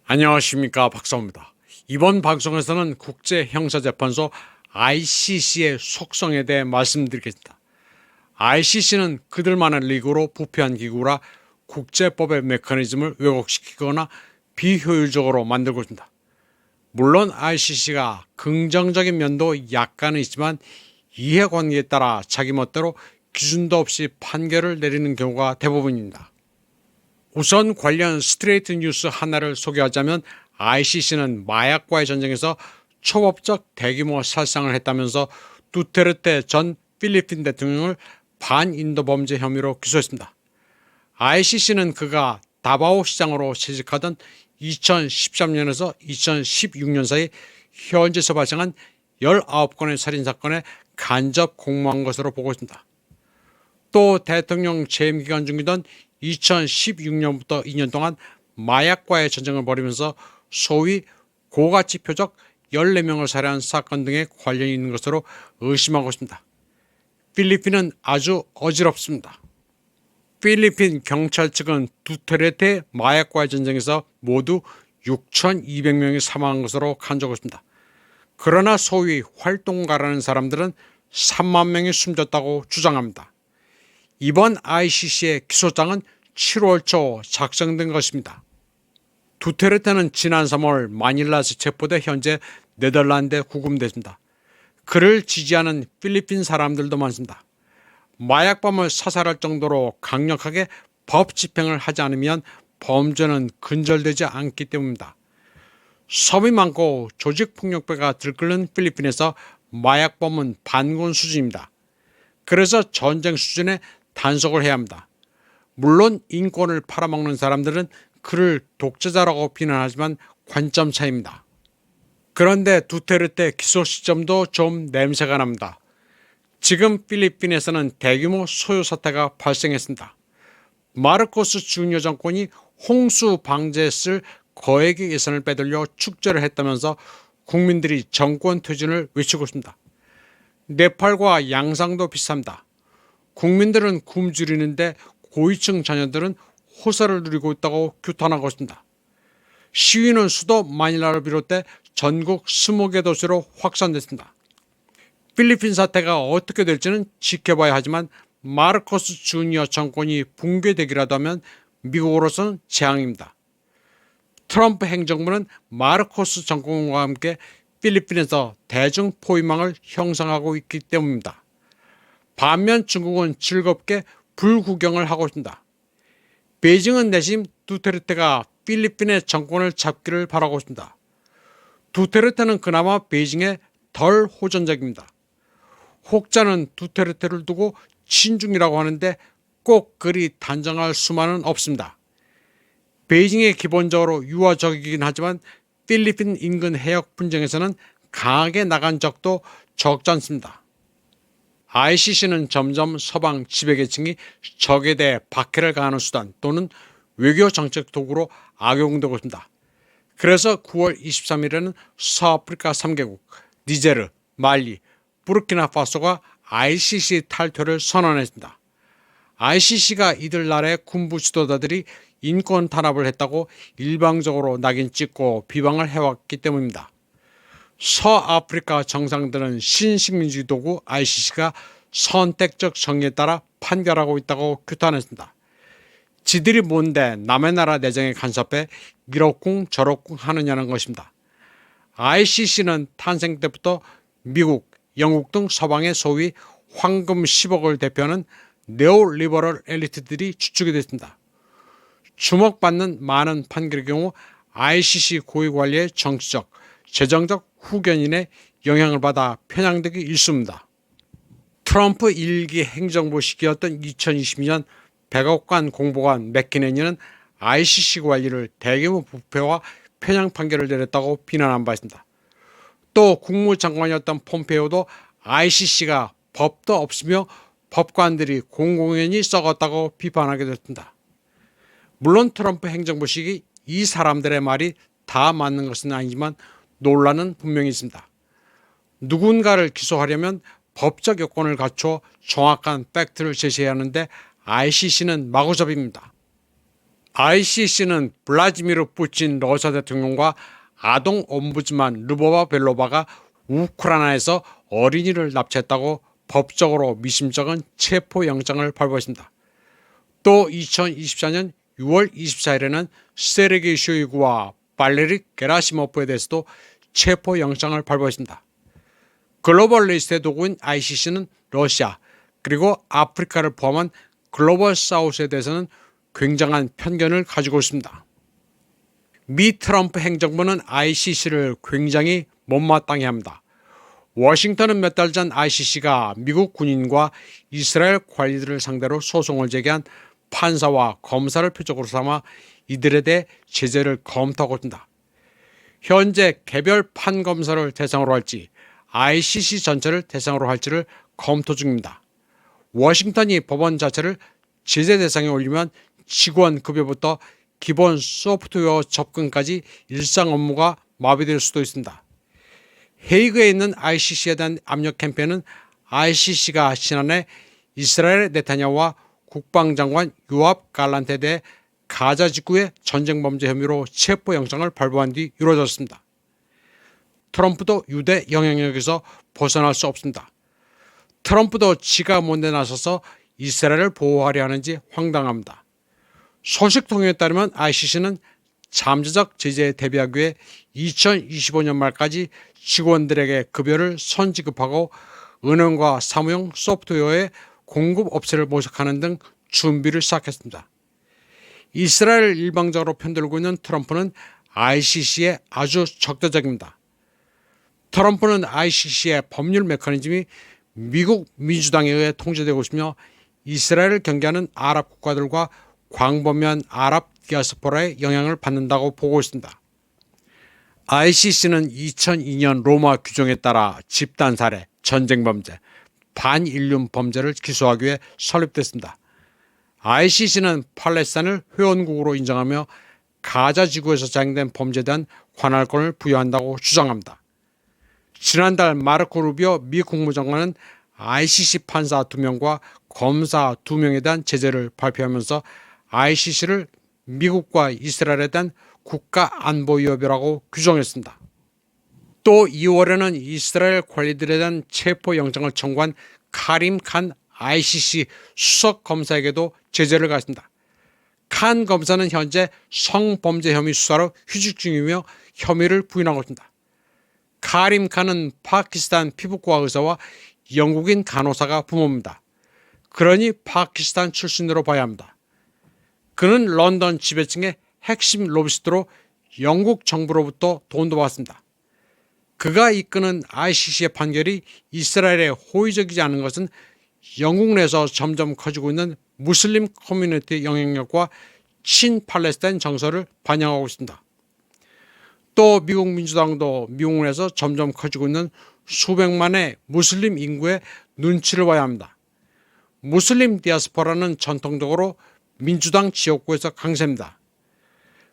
안녕하십니까, 박사입니다. 이번 방송에서는 국제형사재판소 ICC의 속성에 대해 말씀드리겠습니다. ICC는 그들만의 리그로 부패한 기구라 국제법의 메커니즘을 왜곡시키거나 비효율적으로 만들고 있습니다. 물론 ICC가 긍정적인 면도 약간은 있지만 이해관계에 따라 자기 멋대로 기준도 없이 판결을 내리는 경우가 대부분입니다. 우선 관련 스트레이트 뉴스 하나를 소개하자면 ICC는 마약과의 전쟁에서 초법적 대규모 살상을 했다면서 두테르테 전 필리핀 대통령을 반인도 범죄 혐의로 기소했습니다. ICC는 그가 다바오 시장으로 취직하던 2013년에서 2016년 사이 현지에서 발생한 19건의 살인사건에 간접 공모한 것으로 보고 있습니다. 또 대통령 재임 기간 중이던 2016년부터 2년 동안 마약과의 전쟁을 벌이면서 소위 고가치 표적 14명을 살해한 사건 등에 관련이 있는 것으로 의심하고 있습니다. 필리핀은 아주 어지럽습니다. 필리핀 경찰 측은 두테르테 마약과의 전쟁에서 모두 6,200명이 사망한 것으로 간주하고 있습니다. 그러나 소위 활동가라는 사람들은 3만 명이 숨졌다고 주장합니다. 이번 ICC의 기소장은 7월 초 작성된 것입니다. 두테르테는 지난 3월 마닐라에서 체포돼 현재 네덜란드에 구금됐습니다. 그를 지지하는 필리핀 사람들도 많습니다. 마약범을 사살할 정도로 강력하게 법 집행을 하지 않으면 범죄는 근절되지 않기 때문입니다. 섬이 많고 조직폭력배가 들끓는 필리핀에서 마약범은 반군 수준입니다. 그래서 전쟁 수준의 단속을 해야 합니다. 물론 인권을 팔아먹는 사람들은 그를 독재자라고 비난하지만 관점 차이입니다. 그런데 두테르테 기소 시점도 좀 냄새가 납니다. 지금 필리핀에서는 대규모 소요 사태가 발생했습니다. 마르코스 주니어 정권이 홍수 방제에 쓸 거액의 예산을 빼돌려 축제를 했다면서 국민들이 정권 퇴진을 외치고 있습니다. 네팔과 양상도 비슷합니다. 국민들은 굶주리는데 고위층 자녀들은 호사를 누리고 있다고 규탄하고 있습니다. 시위는 수도 마닐라를 비롯해 전국 20개 도시로 확산됐습니다. 필리핀 사태가 어떻게 될지는 지켜봐야 하지만 마르코스 주니어 정권이 붕괴되기라도 하면 미국으로서는 재앙입니다. 트럼프 행정부는 마르코스 정권과 함께 필리핀에서 대중 포위망을 형성하고 있기 때문입니다. 반면 중국은 즐겁게 불구경을 하고 있습니다. 베이징은 내심 두테르테가 필리핀의 정권을 잡기를 바라고 있습니다. 두테르테는 그나마 베이징에 덜 호전적입니다. 혹자는 두테르테를 두고 친중이라고 하는데 꼭 그리 단정할 수만은 없습니다. 베이징이 기본적으로 유화적이긴 하지만 필리핀 인근 해역 분쟁에서는 강하게 나간 적도 적지 않습니다. ICC는 점점 서방 지배계층이 적에 대해 박해를 가하는 수단 또는 외교 정책 도구로 악용되고 있습니다. 그래서 9월 23일에는 서아프리카 3개국, 니제르, 말리, 부르키나파소가 ICC 탈퇴를 선언했습니다. ICC가 이들 나라의 군부 지도자들이 인권 탄압을 했다고 일방적으로 낙인 찍고 비방을 해왔기 때문입니다. 서아프리카 정상들은 신식민주의 도구 ICC가 선택적 정의에 따라 판결하고 있다고 규탄했습니다. 지들이 뭔데 남의 나라 내정에 간섭해 이러쿵 저러쿵 하느냐는 것입니다. ICC는 탄생 때부터 미국, 영국 등 서방의 소위 황금 10억을 대표하는 네오리버럴 엘리트들이 주축이 됐습니다. 주목받는 많은 판결의 경우 ICC 고위관리의 정치적, 재정적 후견인의 영향을 받아 편향되기 일쑤입니다. 트럼프 1기 행정부 시기였던 2022년 백악관 공보관 맥키네니는 ICC 관리를 대규모 부패와 편향 판결을 내렸다고 비난한 바 있습니다. 또 국무장관이었던 폼페이오도 ICC가 법도 없으며 법관들이 공공연히 썩었다고 비판하게 됐습니다. 물론 트럼프 행정부 시기 이 사람들의 말이 다 맞는 것은 아니지만 논란은 분명히 있습니다. 누군가를 기소하려면 법적 요건을 갖춰 정확한 팩트를 제시해야 하는데 ICC는 마구잡이입니다. ICC는 블라디미르 푸틴 러시아 대통령과 아동 옴부즈만 르보바 벨로바가 우크라이나에서 어린이를 납치했다고 법적으로 미심쩍은 체포영장을 발부했습니다. 또 2024년 6월 24일에는 세르게이 쇼이구와 발레리 게라시모프에 대해서도 체포영장을 발부했습니다. 글로벌 리스트의 도구인 ICC는 러시아 그리고 아프리카를 포함한 글로벌 사우스에 대해서는 굉장한 편견을 가지고 있습니다. 미 트럼프 행정부는 ICC를 굉장히 못마땅해 합니다. 워싱턴은 몇 달 전 ICC가 미국 군인과 이스라엘 관리들을 상대로 소송을 제기한 판사와 검사를 표적으로 삼아 이들에 대해 제재를 검토하고 있습니다. 현재 개별 판검사를 대상으로 할지 ICC 전체를 대상으로 할지를 검토 중입니다. 워싱턴이 법원 자체를 제재 대상에 올리면 직원 급여부터 기본 소프트웨어 접근까지 일상 업무가 마비될 수도 있습니다. 헤이그에 있는 ICC에 대한 압력 캠페인은 ICC가 지난해 이스라엘 네타냐후와 국방장관 요압 갈란트에 대해 가자 지구의 전쟁 범죄 혐의로 체포영장을 발부한 뒤 이루어졌습니다. 트럼프도 유대 영향력에서 벗어날 수 없습니다. 트럼프도 지가 뭔데 나서서 이스라엘을 보호하려 하는지 황당합니다. 소식통에 따르면 ICC는 잠재적 제재에 대비하기 위해 2025년 말까지 직원들에게 급여를 선지급하고 은행과 사무용 소프트웨어의 공급 업체를 모색하는 등 준비를 시작했습니다. 이스라엘을 일방적으로 편들고 있는 트럼프는 ICC에 아주 적대적입니다. 트럼프는 ICC의 법률 메커니즘이 미국 민주당에 의해 통제되고 있으며 이스라엘을 경계하는 아랍 국가들과 광범위한 아랍 디아스포라의 영향을 받는다고 보고 있습니다. ICC는 2002년 로마 규정에 따라 집단살해, 전쟁범죄, 반인륜 범죄를 기소하기 위해 설립됐습니다. ICC는 팔레스타인을 회원국으로 인정하며 가자 지구에서 자행된 범죄에 대한 관할권을 부여한다고 주장합니다. 지난달 마르코 루비오 미 국무장관은 ICC 판사 2명과 검사 2명에 대한 제재를 발표하면서 ICC를 미국과 이스라엘에 대한 국가안보위협이라고 규정했습니다. 또 2월에는 이스라엘 관리들에 대한 체포영장을 청구한 카림 칸 ICC 수석 검사에게도 제재를 가했습니다. 칸 검사는 현재 성범죄 혐의 수사로 휴직 중이며 혐의를 부인하고 있습니다. 카림 칸은 파키스탄 피부과 의사와 영국인 간호사가 부모입니다. 그러니 파키스탄 출신으로 봐야 합니다. 그는 런던 지배층의 핵심 로비스트로 영국 정부로부터 돈도 받습니다. 그가 이끄는 ICC의 판결이 이스라엘에 호의적이지 않은 것은 영국 내에서 점점 커지고 있는 무슬림 커뮤니티의 영향력과 친팔레스타인 정서를 반영하고 있습니다. 또 미국 민주당도 미국 내에서 점점 커지고 있는 수백만의 무슬림 인구의 눈치를 봐야 합니다. 무슬림 디아스포라는 전통적으로 민주당 지역구에서 강세입니다.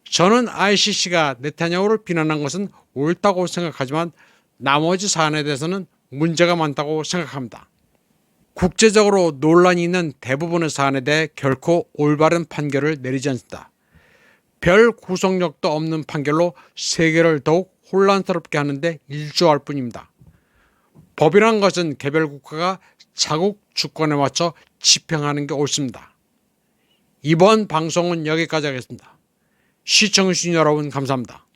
저는 ICC가 네타냐후를 비난한 것은 옳다고 생각하지만 나머지 사안에 대해서는 문제가 많다고 생각합니다. 국제적으로 논란이 있는 대부분의 사안에 대해 결코 올바른 판결을 내리지 않습니다. 별 구속력도 없는 판결로 세계를 더욱 혼란스럽게 하는데 일조할 뿐입니다. 법이란 것은 개별 국가가 자국 주권에 맞춰 집행하는 게 옳습니다. 이번 방송은 여기까지 하겠습니다. 시청해주신 여러분 감사합니다.